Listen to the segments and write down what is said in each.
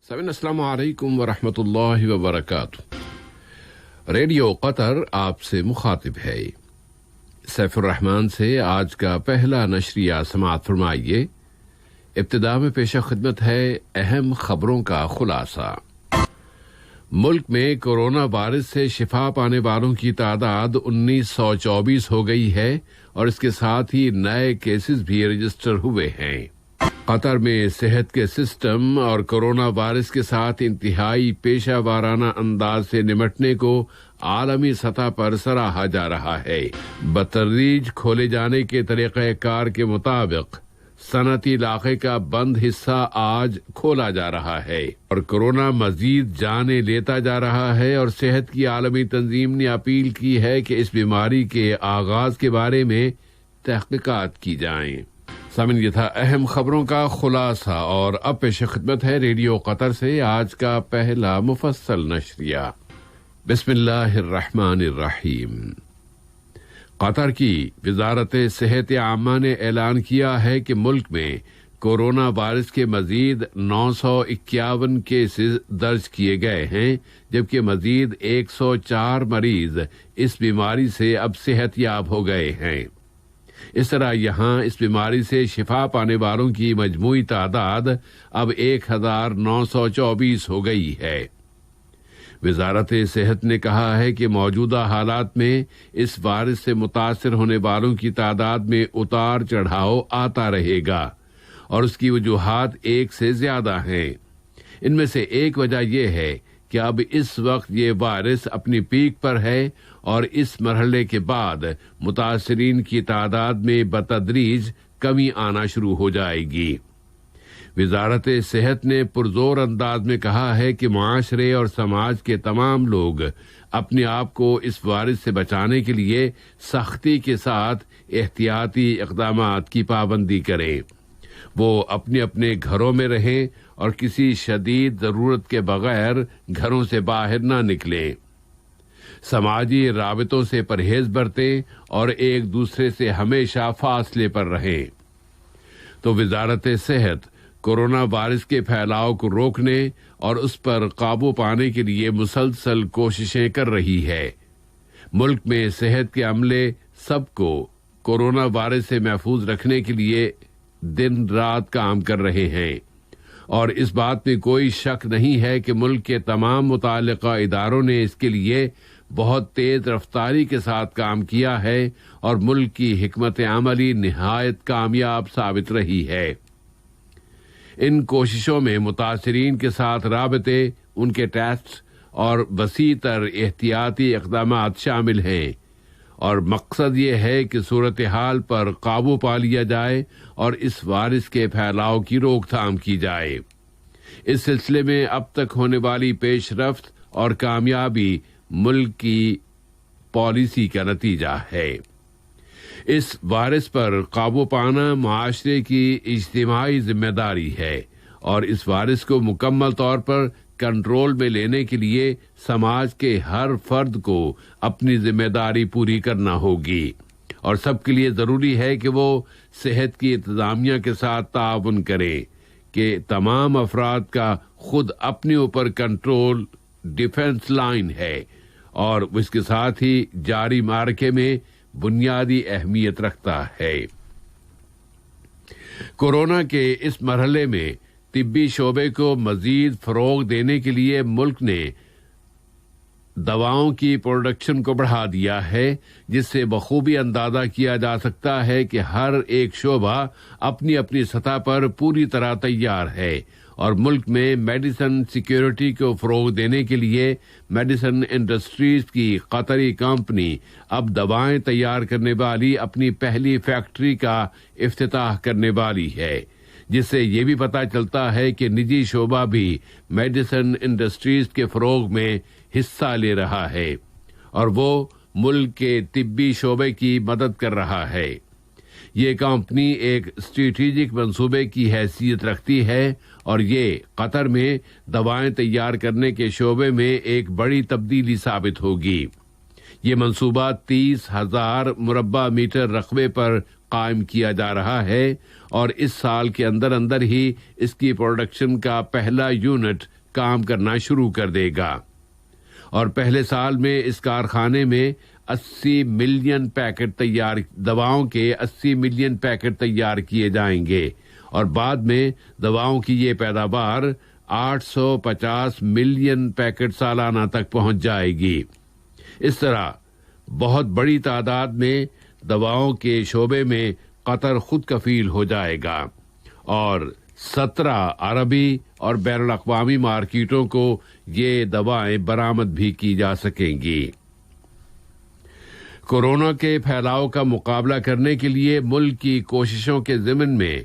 سامعین السلام علیکم ورحمۃ اللہ وبرکاتہ۔ ریڈیو قطر آپ سے مخاطب ہے۔ سیف الرحمان سے آج کا پہلا نشریہ سماعت فرمائیے۔ ابتدا میں پیش خدمت ہے اہم خبروں کا خلاصہ۔ ملک میں کورونا وائرس سے شفا پانے والوں کی تعداد 1924 ہو گئی ہے اور اس کے ساتھ ہی نئے کیسز بھی رجسٹر ہوئے ہیں۔ قطر میں صحت کے سسٹم اور کورونا وائرس کے ساتھ انتہائی پیشہ وارانہ انداز سے نمٹنے کو عالمی سطح پر سراہا جا رہا ہے۔ بتدریج کھولے جانے کے طریقہ کار کے مطابق صنعتی علاقے کا بند حصہ آج کھولا جا رہا ہے اور کورونا مزید جانیں لیتا جا رہا ہے، اور صحت کی عالمی تنظیم نے اپیل کی ہے کہ اس بیماری کے آغاز کے بارے میں تحقیقات کی جائیں۔ سامعین، یہ تھا اہم خبروں کا خلاصہ، اور اب پیش خدمت ہے ریڈیو قطر سے آج کا پہلا مفصل نشریہ۔ بسم اللہ الرحمن الرحیم۔ قطر کی وزارت صحت عامہ نے اعلان کیا ہے کہ ملک میں کورونا وائرس کے مزید 951 کیسز درج کیے گئے ہیں، جبکہ مزید 104 مریض اس بیماری سے اب صحت یاب ہو گئے ہیں۔ اس طرح یہاں اس بیماری سے شفا پانے والوں کی مجموعی تعداد اب 1924 ہو گئی ہے۔ وزارت صحت نے کہا ہے کہ موجودہ حالات میں اس وائرس سے متاثر ہونے والوں کی تعداد میں اتار چڑھاؤ آتا رہے گا، اور اس کی وجوہات ایک سے زیادہ ہیں۔ ان میں سے ایک وجہ یہ ہے کہ اب اس وقت یہ وائرس اپنی پیک پر ہے، اور اس مرحلے کے بعد متاثرین کی تعداد میں بتدریج کمی آنا شروع ہو جائے گی۔ وزارت صحت نے پرزور انداز میں کہا ہے کہ معاشرے اور سماج کے تمام لوگ اپنے آپ کو اس وائرس سے بچانے کے لیے سختی کے ساتھ احتیاطی اقدامات کی پابندی کریں۔ وہ اپنے اپنے گھروں میں رہیں اور کسی شدید ضرورت کے بغیر گھروں سے باہر نہ نکلیں۔ سماجی رابطوں سے پرہیز برتیں اور ایک دوسرے سے ہمیشہ فاصلے پر رہیں۔ تو وزارت صحت کورونا وائرس کے پھیلاؤ کو روکنے اور اس پر قابو پانے کے لیے مسلسل کوششیں کر رہی ہے۔ ملک میں صحت کے عملے سب کو کورونا وائرس سے محفوظ رکھنے کے لیے دن رات کام کر رہے ہیں، اور اس بات میں کوئی شک نہیں ہے کہ ملک کے تمام متعلقہ اداروں نے اس کے لیے بہت تیز رفتاری کے ساتھ کام کیا ہے، اور ملک کی حکمت عملی نہایت کامیاب ثابت رہی ہے۔ ان کوششوں میں متاثرین کے ساتھ رابطے، ان کے ٹیسٹ اور وسیع تر احتیاطی اقدامات شامل ہیں، اور مقصد یہ ہے کہ صورتحال پر قابو پا لیا جائے اور اس وائرس کے پھیلاؤ کی روک تھام کی جائے۔ اس سلسلے میں اب تک ہونے والی پیش رفت اور کامیابی ملک کی پالیسی کا نتیجہ ہے۔ اس وائرس پر قابو پانا معاشرے کی اجتماعی ذمہ داری ہے، اور اس وائرس کو مکمل طور پر کنٹرول میں لینے کے لیے سماج کے ہر فرد کو اپنی ذمہ داری پوری کرنا ہوگی، اور سب کے لیے ضروری ہے کہ وہ صحت کی انتظامیہ کے ساتھ تعاون کریں کہ تمام افراد کا خود اپنے اوپر کنٹرول ڈیفنس لائن ہے، اور اس کے ساتھ ہی جاری معرکے میں بنیادی اہمیت رکھتا ہے۔ کورونا کے اس مرحلے میں طبی شعبے کو مزید فروغ دینے کے لیے ملک نے دواؤں کی پروڈکشن کو بڑھا دیا ہے، جس سے بخوبی اندازہ کیا جا سکتا ہے کہ ہر ایک شعبہ اپنی اپنی سطح پر پوری طرح تیار ہے، اور ملک میں میڈیسن سیکیورٹی کو فروغ دینے کے لیے میڈیسن انڈسٹریز کی قطری کمپنی اب دوائیں تیار کرنے والی اپنی پہلی فیکٹری کا افتتاح کرنے والی ہے، جس سے یہ بھی پتہ چلتا ہے کہ نجی شعبہ بھی میڈیسن انڈسٹریز کے فروغ میں حصہ لے رہا ہے، اور وہ ملک کے طبی شعبے کی مدد کر رہا ہے۔ یہ کمپنی ایک اسٹریٹجک منصوبے کی حیثیت رکھتی ہے، اور یہ قطر میں دوائیں تیار کرنے کے شعبے میں ایک بڑی تبدیلی ثابت ہوگی۔ یہ منصوبہ 30,000 مربع میٹر رقبے پر قائم کیا جا رہا ہے اور اس سال کے اندر اندر ہی اس کی پروڈکشن کا پہلا یونٹ کام کرنا شروع کر دے گا اور پہلے سال میں اس کارخانے میں 80 ملین پیکٹ دواؤں کے 80 ملین پیکٹ تیار کیے جائیں گے اور بعد میں دواؤں کی یہ پیداوار 850 ملین پیکٹ سالانہ تک پہنچ جائے گی. اس طرح بہت بڑی تعداد میں دواؤں کے شعبے میں قطر خود کفیل ہو جائے گا اور 17 عربی اور بین الاقوامی مارکیٹوں کو یہ دوائیں برآمد بھی کی جا سکیں گی. کورونا کے پھیلاؤ کا مقابلہ کرنے کے لیے ملک کی کوششوں کے ضمن میں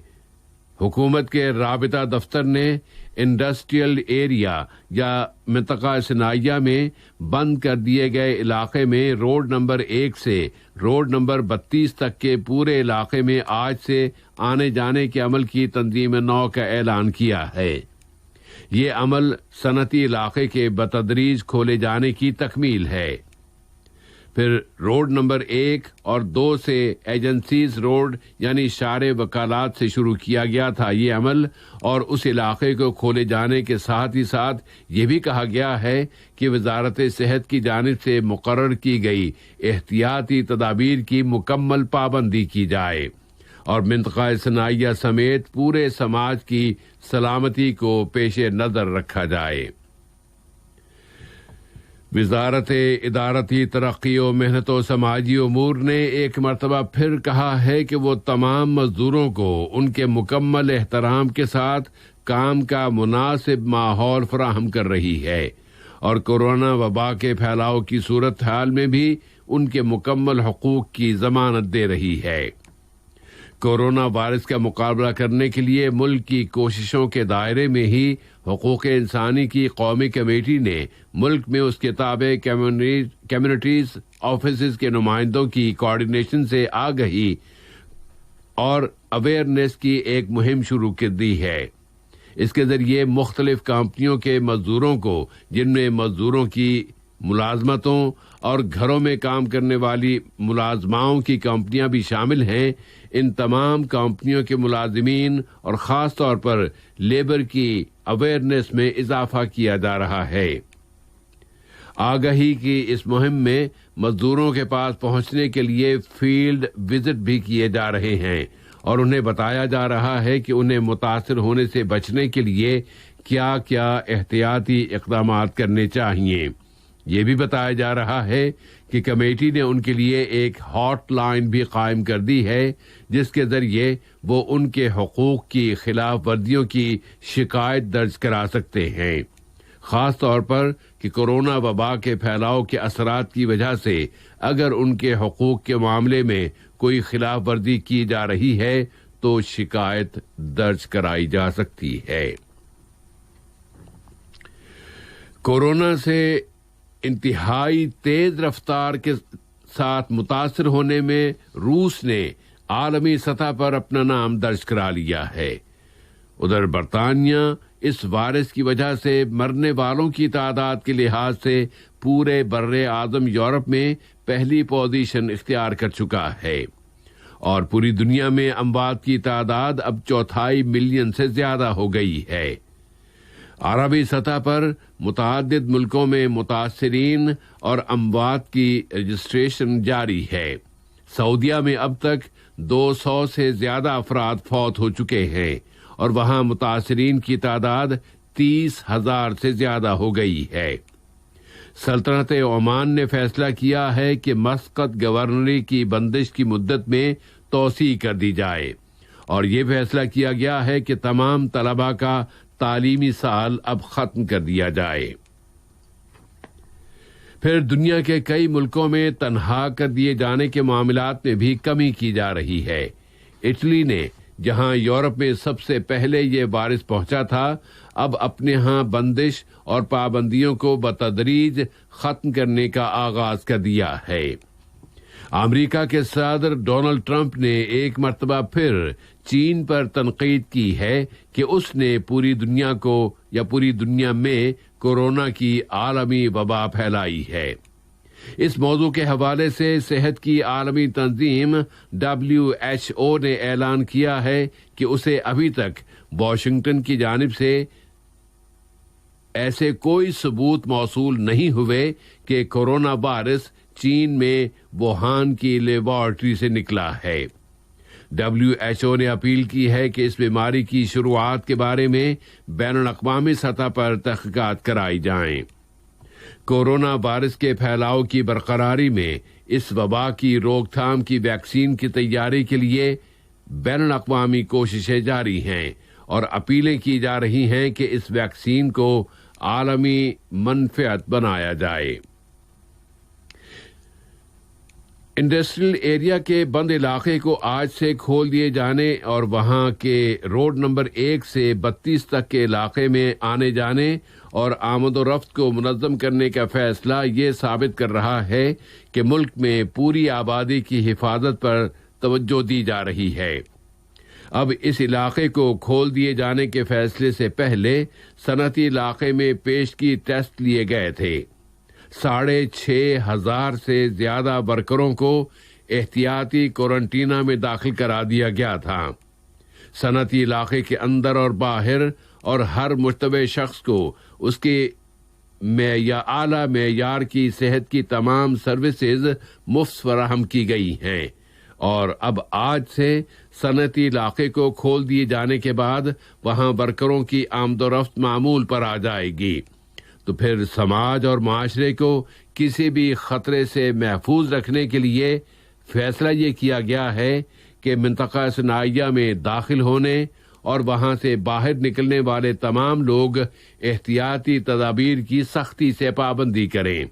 حکومت کے رابطہ دفتر نے انڈسٹریل ایریا یا منطقہ صناعیہ میں بند کر دیے گئے علاقے میں روڈ نمبر 1 سے روڈ نمبر 32 تک کے پورے علاقے میں آج سے آنے جانے کے عمل کی تنظیم نو کا اعلان کیا ہے. یہ عمل صنعتی علاقے کے بتدریج کھولے جانے کی تکمیل ہے. پھر روڈ نمبر 1 اور 2 سے ایجنسیز روڈ یعنی شارع وکالات سے شروع کیا گیا تھا یہ عمل اور اس علاقے کو کھولے جانے کے ساتھ ہی ساتھ یہ بھی کہا گیا ہے کہ وزارت صحت کی جانب سے مقرر کی گئی احتیاطی تدابیر کی مکمل پابندی کی جائے اور منطقہ صناعیہ سمیت پورے سماج کی سلامتی کو پیش نظر رکھا جائے. وزارت ادارتی ترقی و محنت و سماجی امور نے ایک مرتبہ پھر کہا ہے کہ وہ تمام مزدوروں کو ان کے مکمل احترام کے ساتھ کام کا مناسب ماحول فراہم کر رہی ہے اور کورونا وبا کے پھیلاؤ کی صورتحال میں بھی ان کے مکمل حقوق کی ضمانت دے رہی ہے. کورونا وائرس کا مقابلہ کرنے کے لیے ملک کی کوششوں کے دائرے میں ہی حقوق انسانی کی قومی کمیٹی نے ملک میں اس کے تابع کمیونٹیز آفیسز کے نمائندوں کی کوارڈینیشن سے آگہی اور اویئرنیس کی ایک مہم شروع کر دی ہے. اس کے ذریعے مختلف کمپنیوں کے مزدوروں کو جن میں مزدوروں کی ملازمتوں اور گھروں میں کام کرنے والی ملازماؤں کی کمپنیاں بھی شامل ہیں، ان تمام کمپنیوں کے ملازمین اور خاص طور پر لیبر کی اویئرنیس میں اضافہ کیا جا رہا ہے. آگہی کی اس مہم میں مزدوروں کے پاس پہنچنے کے لیے فیلڈ وزٹ بھی کیے جا رہے ہیں اور انہیں بتایا جا رہا ہے کہ انہیں متاثر ہونے سے بچنے کے لیے کیا کیا احتیاطی اقدامات کرنے چاہیے. یہ بھی بتایا جا رہا ہے کہ کمیٹی نے ان کے لیے ایک ہاٹ لائن بھی قائم کر دی ہے جس کے ذریعے وہ ان کے حقوق کی خلاف ورزیوں کی شکایت درج کرا سکتے ہیں، خاص طور پر کہ کورونا وبا کے پھیلاؤ کے اثرات کی وجہ سے اگر ان کے حقوق کے معاملے میں کوئی خلاف ورزی کی جا رہی ہے تو شکایت درج کرائی جا سکتی ہے. کورونا سے انتہائی تیز رفتار کے ساتھ متاثر ہونے میں روس نے عالمی سطح پر اپنا نام درج کرا لیا ہے. ادھر برطانیہ اس وائرس کی وجہ سے مرنے والوں کی تعداد کے لحاظ سے پورے بر اعظم یورپ میں پہلی پوزیشن اختیار کر چکا ہے اور پوری دنیا میں اموات کی تعداد اب 4.25 ملین سے زیادہ ہو گئی ہے. عربی سطح پر متعدد ملکوں میں متاثرین اور اموات کی رجسٹریشن جاری ہے. سعودیہ میں اب تک 200 سے زیادہ افراد فوت ہو چکے ہیں اور وہاں متاثرین کی تعداد 30,000 سے زیادہ ہو گئی ہے. سلطنت عمان نے فیصلہ کیا ہے کہ مسقط گورنری کی بندش کی مدت میں توسیع کر دی جائے اور یہ فیصلہ کیا گیا ہے کہ تمام طلباء کا تعلیمی سال اب ختم کر دیا جائے. پھر دنیا کے کئی ملکوں میں تنہا کر دیے جانے کے معاملات میں بھی کمی کی جا رہی ہے. اٹلی نے جہاں یورپ میں سب سے پہلے یہ وائرس پہنچا تھا اب اپنے ہاں بندش اور پابندیوں کو بتدریج ختم کرنے کا آغاز کر دیا ہے. امریکہ کے صدر ڈونلڈ ٹرمپ نے ایک مرتبہ پھر چین پر تنقید کی ہے کہ اس نے پوری دنیا میں کورونا کی عالمی وبا پھیلائی ہے. اس موضوع کے حوالے سے صحت کی عالمی تنظیم WHO نے اعلان کیا ہے کہ اسے ابھی تک واشنگٹن کی جانب سے ایسے کوئی ثبوت موصول نہیں ہوئے کہ کورونا وائرس چین میں ووہان کی لیبارٹری سے نکلا ہے۔ WHO نے اپیل کی ہے کہ اس بیماری کی شروعات کے بارے میں بین الاقوامی سطح پر تحقیقات کرائی جائیں۔ کورونا وائرس کے پھیلاؤ کی برقراری میں اس وبا کی روک تھام کی ویکسین کی تیاری کے لیے بین الاقوامی کوششیں جاری ہیں اور اپیلیں کی جا رہی ہیں کہ اس ویکسین کو عالمی منفعت بنایا جائے۔ انڈسٹریل ایریا کے بند علاقے کو آج سے کھول دیے جانے اور وہاں کے روڈ نمبر 1 سے 32 تک کے علاقے میں آنے جانے اور آمد و رفت کو منظم کرنے کا فیصلہ یہ ثابت کر رہا ہے کہ ملک میں پوری آبادی کی حفاظت پر توجہ دی جا رہی ہے۔ اب اس علاقے کو کھول دیے جانے کے فیصلے سے پہلے صنعتی علاقے میں پیشگی ٹیسٹ لیے گئے تھے۔ 6,500 سے زیادہ ورکروں کو احتیاطی کوارنٹینا میں داخل کرا دیا گیا تھا۔ صنعتی علاقے کے اندر اور باہر اور ہر مشتبہ شخص کو اس کے اعلیٰ معیار کی صحت کی تمام سروسز مفت فراہم کی گئی ہیں، اور اب آج سے صنعتی علاقے کو کھول دیے جانے کے بعد وہاں ورکروں کی آمد و رفت معمول پر آ جائے گی، تو پھر سماج اور معاشرے کو کسی بھی خطرے سے محفوظ رکھنے کے لیے فیصلہ یہ کیا گیا ہے کہ منطقہ صنعیہ میں داخل ہونے اور وہاں سے باہر نکلنے والے تمام لوگ احتیاطی تدابیر کی سختی سے پابندی کریں۔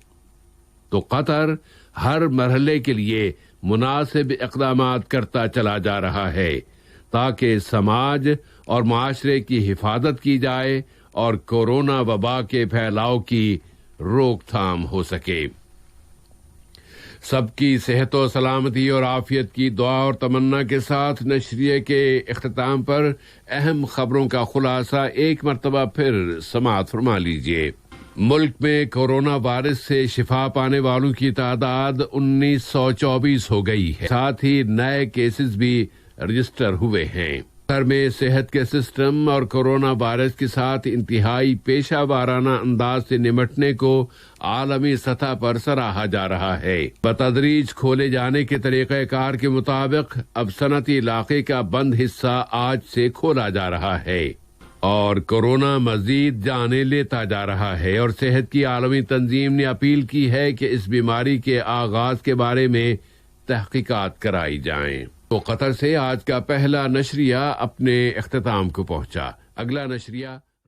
تو قطر ہر مرحلے کے لیے مناسب اقدامات کرتا چلا جا رہا ہے تاکہ سماج اور معاشرے کی حفاظت کی جائے اور کورونا وبا کے پھیلاؤ کی روک تھام ہو سکے۔ سب کی صحت و سلامتی اور عافیت کی دعا اور تمنا کے ساتھ نشریے کے اختتام پر اہم خبروں کا خلاصہ ایک مرتبہ پھر سماعت فرما لیجیے۔ ملک میں کورونا وائرس سے شفا پانے والوں کی تعداد 1924 ہو گئی ہے، ساتھ ہی نئے کیسز بھی رجسٹر ہوئے ہیں۔ گھر میں صحت کے سسٹم اور کورونا وائرس کے ساتھ انتہائی پیشہ وارانہ انداز سے نمٹنے کو عالمی سطح پر سراہا جا رہا ہے۔ بتدریج کھولے جانے کے طریقہ کار کے مطابق اب صنعتی علاقے کا بند حصہ آج سے کھولا جا رہا ہے اور کورونا مزید جانیں لیتا جا رہا ہے، اور صحت کی عالمی تنظیم نے اپیل کی ہے کہ اس بیماری کے آغاز کے بارے میں تحقیقات کرائی جائیں۔ تو قطر سے آج کا پہلا نشریہ اپنے اختتام کو پہنچا۔ اگلا نشریہ